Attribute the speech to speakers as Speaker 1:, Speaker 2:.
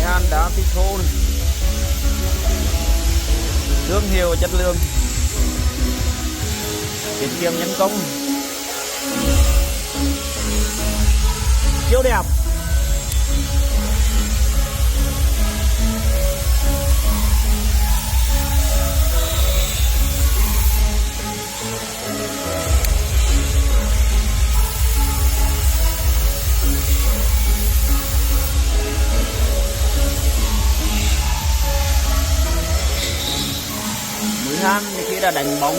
Speaker 1: ngàn đá phi thô này. Thương hiệu chất lượng, tiết kiệm nhân công, siêu đẹp. Mũi han thì khi đã đánh bóng